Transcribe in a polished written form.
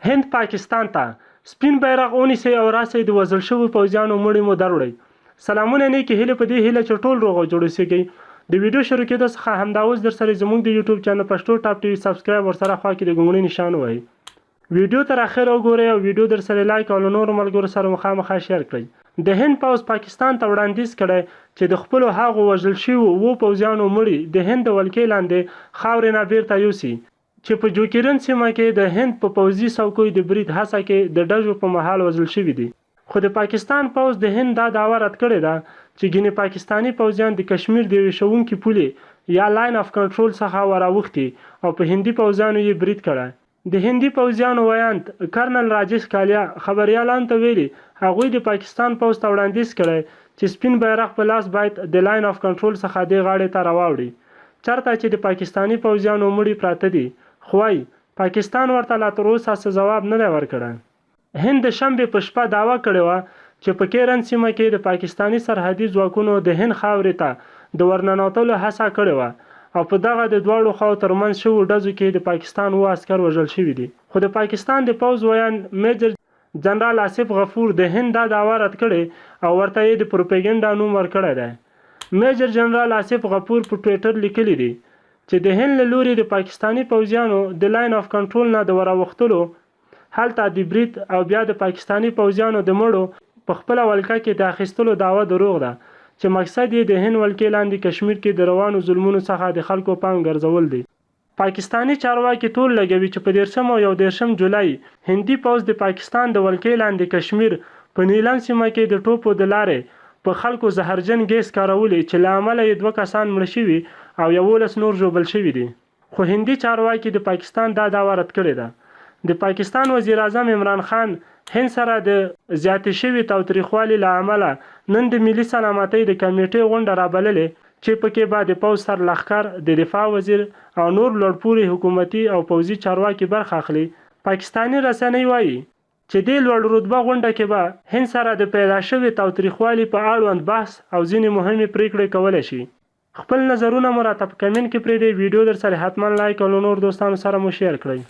هند پاکستان ته سپین بیرغ ونیسئ او راسئ د وژل شویو پوځیانو مړي مو دروړئ. سلامونه نیکې هیلې په دې هیله چې ټول روغ او جوړ اوسئ. د ویډیو شروع کېدو څخه همدا اوس درسره زموږ د یوټیوب چینل پښتو ټاپ ټي وي سبسکرایب ورسره خوا کې د ګونګړۍ نشان ووهئ. ویډیو تر اخره وګورئ او ویډیو درسره لایک او له نورو ملګرو سره مخامخ شیر کړئ. د هند پوځ پاکستان ته وړاندیز کړی چې د خپلو هغو وژل شویو 7 پوځیانو مړي د هند د ولکې لاندې خاورې نه بیرته یوسي چې په جوکیرن سیمه کې د هند په پوځي څوکیو د برید هڅه کې د ډزو په مهال وژل شوي دي. خو د پاکستان پوځ د هند دا دعوه رد کړې ده چې ګینې پاکستاني پوځیان د کشمیر د ویشونکي پولې یا لاین اف کنټرول څخه وراوښتي او په هندي پوځیانو یې برید کړی. د هندي پوځیانو ویاند کرنل راجیش کالیا خبریالانو ته ویلي هغوی د پاکستان پوځ ته وړاندیز کړی چې سپین بیرغ په لاس باید د لاین اف کنټرول څخه دې غاړې ته راواوړي چېرته چې د پاکستاني پوځیانو مړي پراته دي، خو وايي پاکستان ورته لا تر اوسه څه ځواب نه دی ورکړی. هند د شنبې په شپه دعوه کړې وه چې په کیرن سیمه کې د پاکستاني سرحدي ځواکونو د هند خاورې ته د ورننوتلو هڅه کړې وه او په دغه د دواړو خواو ترمنځ شویو ډزو کې د پاکستان 7 عسکر وژل شوي دي. خو د پاکستان د پوځ ویاند میجر جنرال آصف غفور د هند دا دعوه رد کړې او ورته یې د پروپیګنډا نوم ورکړی دی. میجر جنرال آصف غفور په ټویټر لیکلی دی چې د هند له لوري د پاکستاني پوځیانو د لاین اف کنټرول نه د وراوښتلو هلته د برید او بیا د پاکستاني پوځیانو د مړو په خپله ولکه کې د اخیستلو دعوه دروغ ده چې مقصد یې د هند ولکې لاندې کشمیر کې د روانو ظلمونو څخه د خلکو پام ګرځول دي. پاکستاني چارواکي ټول لګوي چې په 13 او 14 جولای هندي پوځ د پاکستان د ولکې لاندې کشمیر په نیلم سیمه کې د ټوپو د لارې په خلکو زهرجن ګیس کارولي چې له امله یې 2 کسان مړه شوي او 11 نور ژوبل شوي دي. خو هندي چارواکي د پاکستان دا دعوه رد کړې ده. د پاکستان وزیر اعظم عمران خان هند سره د زیاتې شوي تاوتریخوالي له امله نن د ملي سلامتۍ د کمیټې غونډه رابللې چې پکې به د پوځ سر لښکر، د دفاع وزیر او نور لوړپوړي حکومتي او پوځي چارواکي برخه اخلي. پاکستاني رسنۍ وایي چې دې لوړ رتبه غونډه کې به هند سره د پیدا شوي تاوتریخوالي په اړوند بحث او ځینې مهمې پریکړې کولی شي. خپل نظرونه مو راته په کمنټ کې پرېږدئ. ویډیو در سره حتما لایک او له نور دوستانو سره مو شیر کړئ.